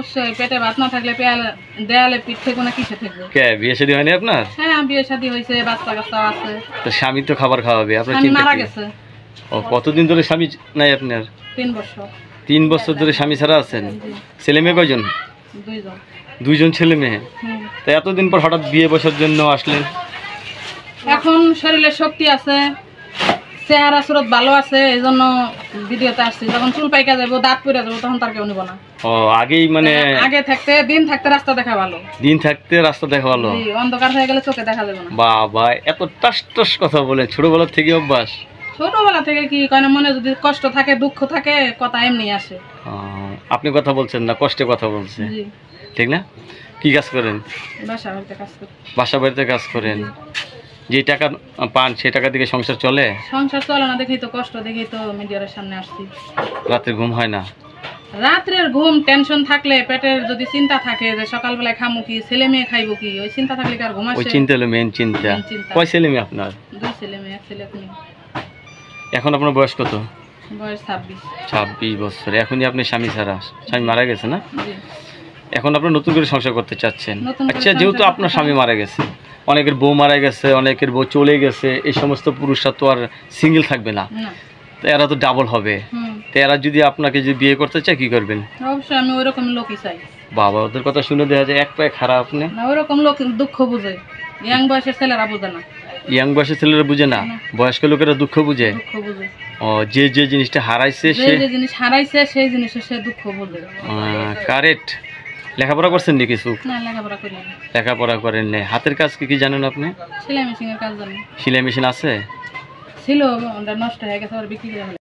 অবশ্যই পেটে ভাত না থাকলে দেয়ালে পিঠ থেকে না কিসে থাকবে। কে বিয়ে শাদী হয়নি আপনার? হ্যাঁ বিয়ে শাদী হয়েছে, বাচ্চা কাচ্চা আছে। তো স্বামী তো খাবার খাওয়াবে, আপনার স্বামী চিন্তা মারা কি? গেছে। ও কতদিন ধরে স্বামী নাই আপনার? 3 বছর। 3 বছর ধরে স্বামী ছাড়া আছেন? ছেলে মেয়ে কয়জন? 2 জন। 2 জন ছেলে মেয়ে। তো এতদিন পর হঠাৎ বিয়ে বসার জন্য আসলেন? এখন শরীরে শক্তি আছে, চেহারা সুরত ভালো আছে, এই জন্য ভিডিওতে আসছি। যখন চুল পাইকা যাবো, দাঁত পড়ে যাবো, তখন তার কেউ নিব না। ও আগেই মানে আগে থাকতে দিন থাকতে রাস্তা দেখা ভালো। দিন থাকতে রাস্তা দেখা ভালো। অন্ধকার হয়ে গেলে চোখে দেখা যাবে না। বাবা এত টাস টাস কথা বলে, ছোটবেলা থেকে অভ্যাস? ছোটবেলা থেকে কি কয় না, মনে যদি কষ্ট থাকে দুঃখ থাকে কথা এমনি আসে। আপনি কথা বলছেন না, কষ্টে কথা বলছে, ঠিক না? কি কাজ করেন? বাসা বাড়িতে কাজ করি। বাসা বাড়িতে কাজ করেন। যে টাকা পান সেই টাকা দিয়ে সংসার চলে? সংসার চলে না দেখেই তো কষ্ট, দেখেই তো মিডিয়ার সামনে আসছি। রাতে ঘুম হয় না? রাত্রের ঘুম টেনশন থাকলে, পেটের যদি চিন্তা থাকে যে সকালবেলায় খামু কি, ছেলে মেয়ে খাইবো কি, ওই চিন্তা থাকলে কি আর ঘুম আসে? ওই চিন্তা হলো মেইন চিন্তা। কয় ছেলে মেয়ে আপনার? 2 ছেলে মেয়ে, 1 ছেলে 1 মেয়ে। এখন আপনার বয়স কত? বয়স 26। 26 বছর। এখনই আপনি স্বামী ছাড়া, স্বামী মারা গেছে না? এখন আপনি নতুন করে সংসার করতে চাচ্ছেন। আচ্ছা, যেহেতু আপনার স্বামী মারা গেছে, অনেকের বউ মারা গেছে, অনেকের বউ চলে গেছে, এই সমস্ত পুরুষরা তো আর সিঙ্গেল থাকবে না, তো এরা তো ডাবল হবে। তো এরা যদি আপনাকে যদি বিয়ে করতে চায় কি করবেন? অবশ্যই আমি ওইরকম লোকই চাই। বাবা ওদের কথা শুনে দেখা যায় এক পায়ে খারাপ। আপনি না, ওইরকম লোক দুঃখ বুঝে, ইয়াং বয়সের ছেলেরা বুঝে না। ইয়াং বয়সের ছেলেরা বুঝে না, বয়স্ক লোকেরা দুঃখ বুঝে। দুঃখ বুঝে। ও যে যে জিনিসটা হারাইছে, যে জিনিস হারাইছে সেই জিনিসে সে দুঃখ বুঝে। কারেক্ট। লেখাপড়া করছেন নি কিছু? না, লেখাপড়া করি না। লেখাপড়া করেন না। হাতের কাজ কি কি জানেন আপনি? সেলাই মেশিনের কাজ জানি। সেলাই মেশিন আছে? ছিল, ওটা নষ্ট হয়ে গেছে, আবার বিক্রি করে